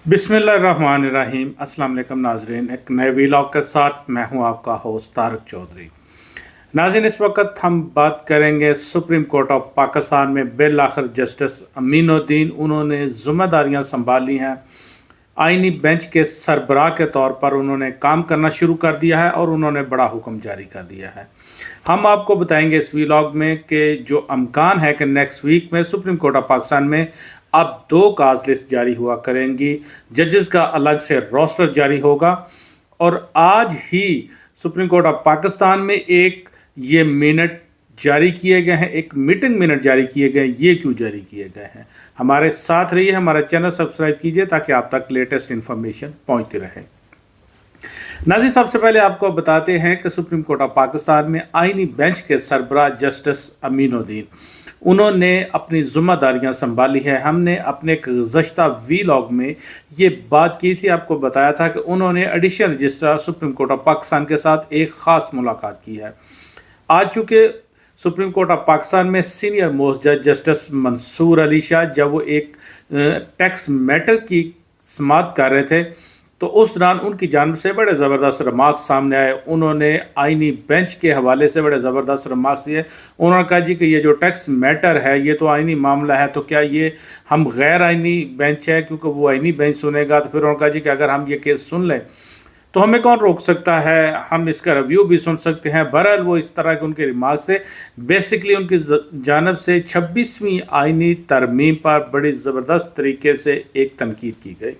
बिस्मिल्लाहिर्रहमानिर्रहीम। अस्सलाम वालेकुम नाजरीन, एक नए वीलॉग के साथ मैं हूं आपका होस्ट तारक चौधरी। नाज़रीन, इस वक्त हम बात करेंगे सुप्रीम कोर्ट ऑफ पाकिस्तान में बिल आखिर जस्टिस अमीनुद्दीन उन्होंने जिम्मेदारियां संभाली हैं। आइनी बेंच के सरबराह के तौर पर उन्होंने काम करना शुरू कर दिया है और उन्होंने बड़ा हुक्म जारी कर दिया है। हम आपको बताएंगे इस वीलॉग में कि जो अमकान है कि नेक्स्ट वीक में सुप्रीम कोर्ट ऑफ पाकिस्तान में अब 2 काज लिस्ट जारी हुआ करेंगी, जजेस का अलग से रोस्टर जारी होगा। और आज ही सुप्रीम कोर्ट ऑफ पाकिस्तान में एक ये मिनट जारी किए गए हैं, एक मीटिंग मिनट जारी किए गए हैं। ये क्यों जारी किए गए हैं? हमारे साथ रहिए, हमारा चैनल सब्सक्राइब कीजिए ताकि आप तक लेटेस्ट इन्फॉर्मेशन पहुंचती रहे। नाज़रीन, सबसे पहले आपको बताते हैं कि सुप्रीम कोर्ट ऑफ पाकिस्तान में आइनी बेंच के सरबराह जस्टिस अमीनुद्दीन उन्होंने अपनी जिम्मेदारियां संभाली है। हमने अपने गुज़श्ता वीलॉग में ये बात की थी, आपको बताया था कि उन्होंने additional registrar supreme court of Pakistan के साथ एक ख़ास मुलाकात की है। आज चूँकि सुप्रीम कोर्ट ऑफ पाकिस्तान में सीनियर मोस्ट जज जस्टिस मंसूर अली शाह जब वो एक टैक्स मैटर की समाअत कर रहे थे तो उस दौरान उनकी जानिब से बड़े ज़बरदस्त रिमार्क्स सामने आए। उन्होंने आइनी बेंच के हवाले से बड़े ज़बरदस्त रिमार्क्स दिए। उन्होंने कहा जी कि ये जो टैक्स मैटर है ये तो आइनी मामला है, तो क्या ये हम गैर आइनी बेंच है? क्योंकि वो आइनी बेंच सुनेगा। तो फिर उन्होंने कहा जी कि अगर हम ये केस सुन लें तो हमें कौन रोक सकता है, हम इसका रिव्यू भी सुन सकते हैं। बहरहाल वो इस तरह के उनके रिमार्क से बेसिकली उनकी जानब से 26वीं आइनी तरमीम पर बड़ी ज़बरदस्त तरीके से एक तनकीद की गई।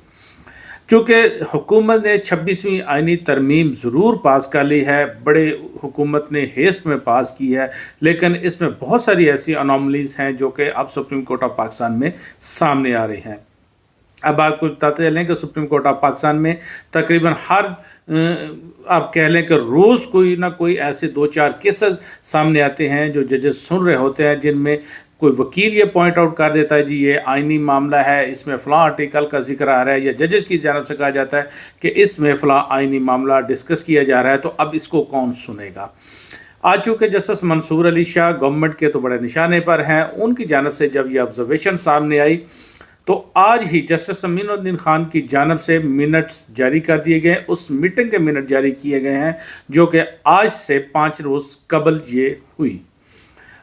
चूँकि हुकूमत ने 26वीं आइनी तरमीम ज़रूर पास कर ली है, बड़े हुकूमत ने हेस्ट में पास की है, लेकिन इसमें बहुत सारी ऐसी अनोमलीज़ हैं जो कि अब सुप्रीम कोर्ट ऑफ पाकिस्तान में सामने आ रही हैं। अब आपको बताते चलें कि सुप्रीम कोर्ट ऑफ पाकिस्तान में तकरीबन हर आप कह लें कि रोज़ कोई ना कोई ऐसे 2-4 केसेस सामने आते हैं जो जजेस सुन रहे होते हैं, जिनमें कोई वकील ये पॉइंट आउट कर देता है जी ये आइनी मामला है, इसमें फ़लाँ आर्टिकल का जिक्र आ रहा है, या जजेस की जानब से कहा जाता है कि इसमें फ़लाँ आइनी मामला डिस्कस किया जा रहा है, तो अब इसको कौन सुनेगा। आज चूँकि जस्टिस मंसूर अली शाह गवर्नमेंट के तो बड़े निशाने पर हैं, उनकी जानब से जब ये ऑब्जर्वेशन सामने आई तो आज ही जस्टिस अमीनुद्दीन खान की जानब से मिनट्स जारी कर दिए गए। उस मीटिंग के मिनट जारी किए गए हैं जो कि आज से 5 रोज़ कबल ये हुई।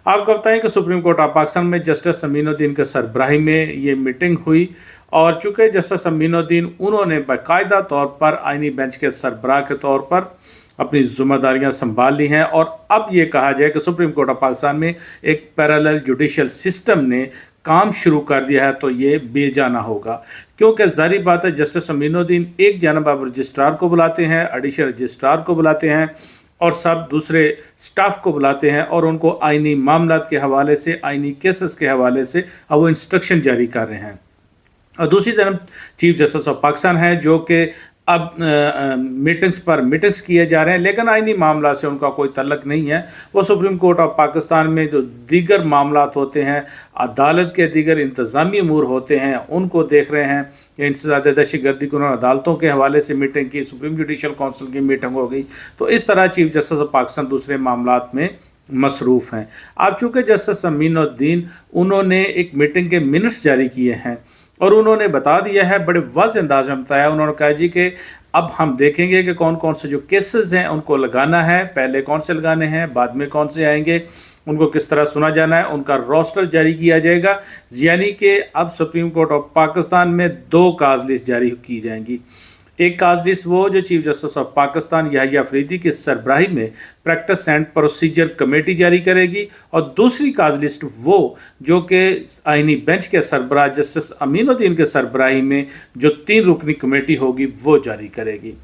आपको बताएं कि सुप्रीम कोर्ट ऑफ पाकिस्तान में जस्टिस अमीनुद्दीन के सरबराही में ये मीटिंग हुई और चूँकि जस्टिस अमीनुद्दीन उन्होंने बाकायदा तौर पर आइनी बेंच के सरबराह के तौर पर अपनी जिम्मेदारियां संभाल ली हैं और अब ये कहा जाए कि सुप्रीम कोर्ट ऑफ पाकिस्तान में एक पैरेलल जुडिशल सिस्टम ने काम शुरू कर दिया है, तो ये बेजाना होगा। क्योंकि ज़ाहिर बात है जस्टिस अमीनुद्दीन एक जानब आप रजिस्ट्रार को बुलाते हैं, एडिशनल रजिस्ट्रार को बुलाते हैं और सब दूसरे स्टाफ को बुलाते हैं और उनको आइनी मामलात के हवाले से, आइनी केसेस के हवाले से अब वो इंस्ट्रक्शन जारी कर रहे हैं। और दूसरी तरफ चीफ जस्टिस ऑफ पाकिस्तान है जो कि अब मीटिंग्स पर मीटिंग्स किए जा रहे हैं, लेकिन आइनी मामला से उनका कोई तल्लक नहीं है। वो सुप्रीम कोर्ट ऑफ पाकिस्तान में जो दीगर मामलात होते हैं, अदालत के दीगर इंतज़ामी अमूर होते हैं, उनको देख रहे हैं। इंसदाद दहशतगर्दी को उन्होंने अदालतों के हवाले से मीटिंग की, सुप्रीम जुडिशल काउंसिल की मीटिंग हो गई। तो इस तरह चीफ जस्टिस ऑफ पाकिस्तान दूसरे मामलात में मसरूफ़ हैं। अब चूँकि जस्टिस अमीनुद्दीन उन्होंने एक मीटिंग के मिनट्स जारी किए हैं और उन्होंने बता दिया है, बड़े वाज़ेह अंदाज में बताया। उन्होंने कहा जी कि अब हम देखेंगे कि कौन कौन से जो केसेस हैं उनको लगाना है, पहले कौन से लगाने हैं, बाद में कौन से आएंगे, उनको किस तरह सुना जाना है, उनका रोस्टर जारी किया जाएगा। यानी कि अब सुप्रीम कोर्ट ऑफ पाकिस्तान में 2 काज लिस्ट जारी की जाएंगी। एक काज लिस्ट वो जो chief justice of Pakistan Yahya Afridi की सरबराही में प्रैक्टिस एंड प्रोसीजर कमेटी जारी करेगी, और दूसरी काज लिस्ट वो जो कि आइनी बेंच के सरबराह जस्टिस अमीनुद्दीन के सरबराही में जो 3 रुकनी कमेटी होगी वो जारी करेगी।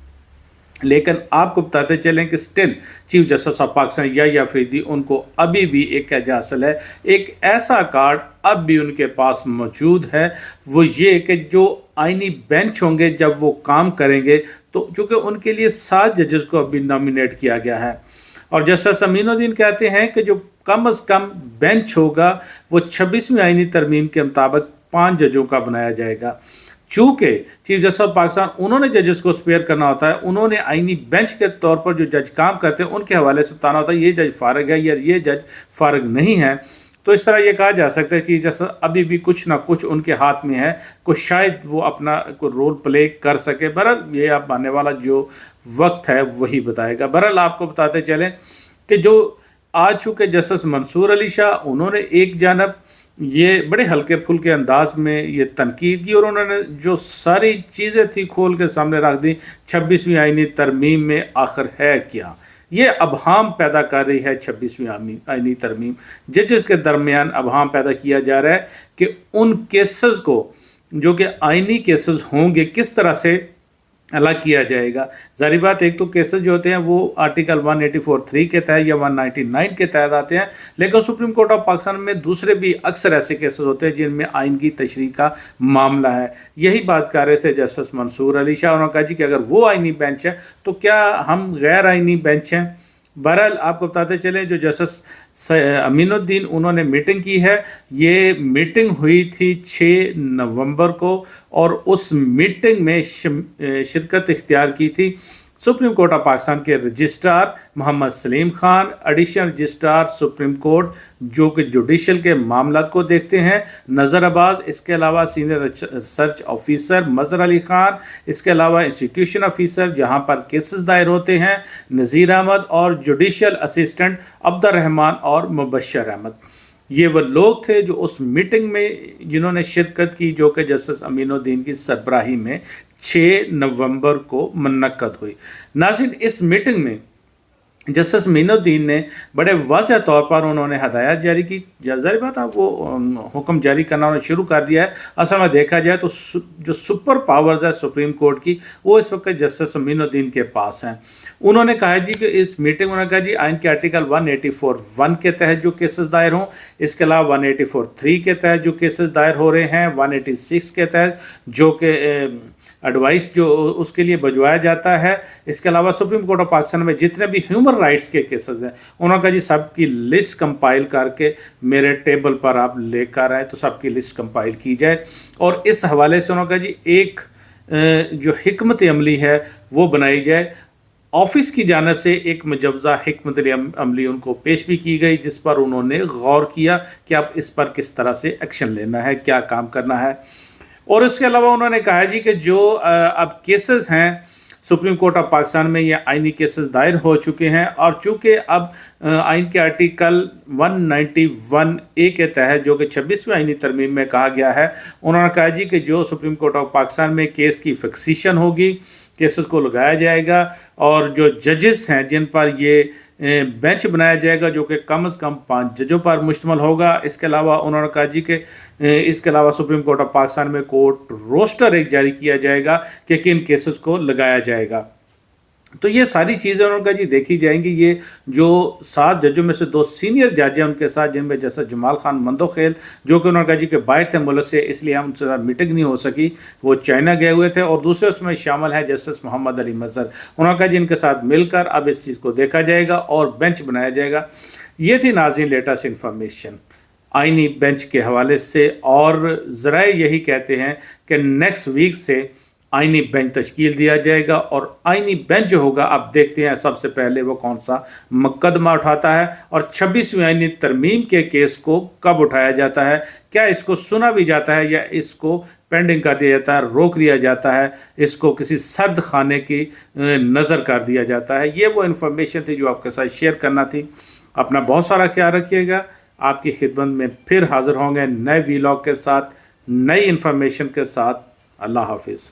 लेकिन आपको बताते चलें कि still chief justice of Pakistan Yahya Afridi उनको अभी भी एक एज हासिल है, एक ऐसा कार्ड अब भी उनके पास मौजूद है। वो ये कि जो आइनी बेंच होंगे जब वो काम करेंगे तो चूँकि उनके लिए 7 जजेस को अभी नॉमिनेट किया गया है, और जस्टिस अमीनुद्दीन कहते हैं कि जो कम अज़ कम बेंच होगा वो 26वीं आइनी तरमीम के मुताबिक 5 जजों का बनाया जाएगा। चूँकि चीफ जस्टिस ऑफ पाकिस्तान उन्होंने जजेस को स्पेयर करना होता है, उन्होंने आइनी बेंच के तौर पर जो जज काम करते हैं उनके हवाले से बताना होता है ये जज फारग है या ये जज फारग नहीं है। تو اس طرح یہ کہا جا سکتا ہے چیف جسٹس ابھی بھی کچھ نہ کچھ ان کے ہاتھ میں ہے، کچھ شاید وہ اپنا رول پلے کر سکے۔ بہرحال یہ اب آنے والا جو وقت ہے وہی بتائے گا۔ بہرحال آپ کو بتاتے چلیں کہ جو آج چونکہ جسٹس منصور علی شاہ، انہوں نے ایک جانب یہ بڑے ہلکے پھلکے انداز میں یہ تنقید کی، اور انہوں نے جو ساری چیزیں تھی کھول کے سامنے رکھ دی۔ 26ویں آئینی ترمیم میں آخر ہے کیا؟ یہ ابہام پیدا کر رہی ہے 26ویں آئینی ترمیم۔ ججز کے درمیان ابہام پیدا کیا جا رہا ہے کہ ان کیسز کو جو کہ آئینی کیسز ہوں گے کس طرح سے الگ کیا جائے گا۔ ظاہر بات ایک تو کیسز جو ہوتے ہیں وہ آرٹیکل 184(3) کے تحت یا 199 کے تحت آتے ہیں، لیکن سپریم کورٹ آف پاکستان میں دوسرے بھی اکثر ایسے کیسز ہوتے ہیں جن میں آئین کی تشریح کا معاملہ ہے۔ یہی بات کر رہے تھے جسٹس منصور علی شاہ، انہوں نے کہا جی کہ اگر وہ آئینی بینچ ہے تو کیا ہم غیر آئینی بینچ ہیں؟ بہرحال آپ کو بتاتے چلیں جو جسٹس امین الدین انہوں نے میٹنگ کی ہے، یہ میٹنگ ہوئی تھی 6 نومبر کو، اور اس میٹنگ میں شرکت اختیار کی تھی سپریم کورٹ آف پاکستان کے registrar Muhammad Salim Khan, additional registrar supreme court جو کہ جوڈیشل کے معاملات کو دیکھتے ہیں نظر عباس، اس کے علاوہ سینئر ریسرچ آفیسر مظہر علی خان، اس کے علاوہ انسٹیٹیوشن آفیسر جہاں پر کیسز دائر ہوتے ہیں نذیر احمد، اور جوڈیشل اسسٹنٹ عبد الرحمان اور مبشر احمد۔ یہ وہ لوگ تھے جو اس میٹنگ میں جنہوں نے شرکت کی جو کہ جسٹس امین الدین کی سربراہی میں 6 نومبر کو منعقد ہوئی۔ ناظرین، اس میٹنگ میں جسٹس امین الدین نے بڑے واضح طور پر انہوں نے ہدایات جاری کی۔ ظاہر بات ہے وہ حکم جاری کرنا انہوں نے شروع کر دیا ہے۔ اصل میں دیکھا جائے تو جو سپر پاورز ہے سپریم کورٹ کی وہ اس وقت جسٹس امین الدین کے پاس ہیں۔ انہوں نے کہا جی کہ اس میٹنگ میں کہا جی آئین کے آرٹیکل 184(1) کے تحت جو کیسز دائر ہوں، اس کے علاوہ 184(3) کے تحت جو کیسز دائر ہو رہے ہیں، 186 کے تحت جو کہ ایڈوائس جو اس کے لیے بھجوایا جاتا ہے، اس کے علاوہ سپریم کورٹ آف پاکستان میں جتنے بھی ہیومن رائٹس کے کیسز ہیں انہوں نے کہا جی سب کی لسٹ کمپائل کر کے میرے ٹیبل پر آپ لے کر آئیں تو سب کی لسٹ کمپائل کی جائے۔ اور اس حوالے سے انہوں نے کہا جی ایک جو حکمت عملی ہے وہ بنائی جائے۔ آفس کی جانب سے ایک مجوزہ حکمت عملی ان کو پیش بھی کی گئی جس پر انہوں نے غور کیا کہ اب اس پر کس طرح سے ایکشن لینا ہے، کیا کام کرنا ہے۔ اور اس کے علاوہ انہوں نے کہا جی کہ جو اب کیسز ہیں سپریم کورٹ آف پاکستان میں یہ آئینی کیسز دائر ہو چکے ہیں، اور چونکہ اب آئین کے آرٹیکل 191(a) کے تحت جو کہ 26ویں آئینی ترمیم میں کہا گیا ہے، انہوں نے کہا جی کہ جو سپریم کورٹ آف پاکستان میں کیس کی فکسیشن ہوگی، کیسز کو لگایا جائے گا، اور جو ججز ہیں جن پر یہ بینچ بنایا جائے گا جو کہ کم از کم 5 ججوں پر مشتمل ہوگا۔ اس کے علاوہ انہوں نے کہا جی کہ اس کے علاوہ سپریم کورٹ آف پاکستان میں کورٹ روسٹر ایک جاری کیا جائے گا کہ کن کیسز کو لگایا جائے گا۔ تو یہ ساری چیزیں انہوں نے کہا جی دیکھی جائیں گی۔ یہ جو 7 ججوں میں سے 2 سینئر جج ہیں ان کے ساتھ، جن میں جسٹس جمال خان مندوخیل جو کہ انہوں نے کہا جی کہ باہر تھے ملک سے، اس لیے ہم سے میٹنگ نہیں ہو سکی، وہ چائنا گئے ہوئے تھے، اور دوسرے اس میں شامل ہے جسٹس محمد علی مظہر۔ انہوں نے کہا جی ان کے ساتھ مل کر اب اس چیز کو دیکھا جائے گا اور بینچ بنایا جائے گا۔ یہ تھی ناظرین لیٹسٹ انفارمیشن آئینی بینچ کے حوالے سے، اور ذرائع یہی کہتے ہیں کہ نیکسٹ ویک سے آئینی بینچ تشکیل دیا جائے گا، اور آئینی بینچ جو ہوگا اب دیکھتے ہیں سب سے پہلے وہ کون سا مقدمہ اٹھاتا ہے، اور 26ویں آئینی ترمیم کے کیس کو کب اٹھایا جاتا ہے، کیا اس کو سنا بھی جاتا ہے یا اس کو پینڈنگ کر دیا جاتا ہے، روک لیا جاتا ہے، اس کو کسی سرد خانے کی نظر کر دیا جاتا ہے۔ یہ وہ انفارمیشن تھی جو آپ کے ساتھ شیئر کرنا تھی۔ اپنا بہت سارا خیال رکھیے گا۔ آپ کی خدمت میں پھر حاضر ہوں گے نئے ویلاگ کے ساتھ، نئی انفارمیشن کے ساتھ۔ اللہ حافظ۔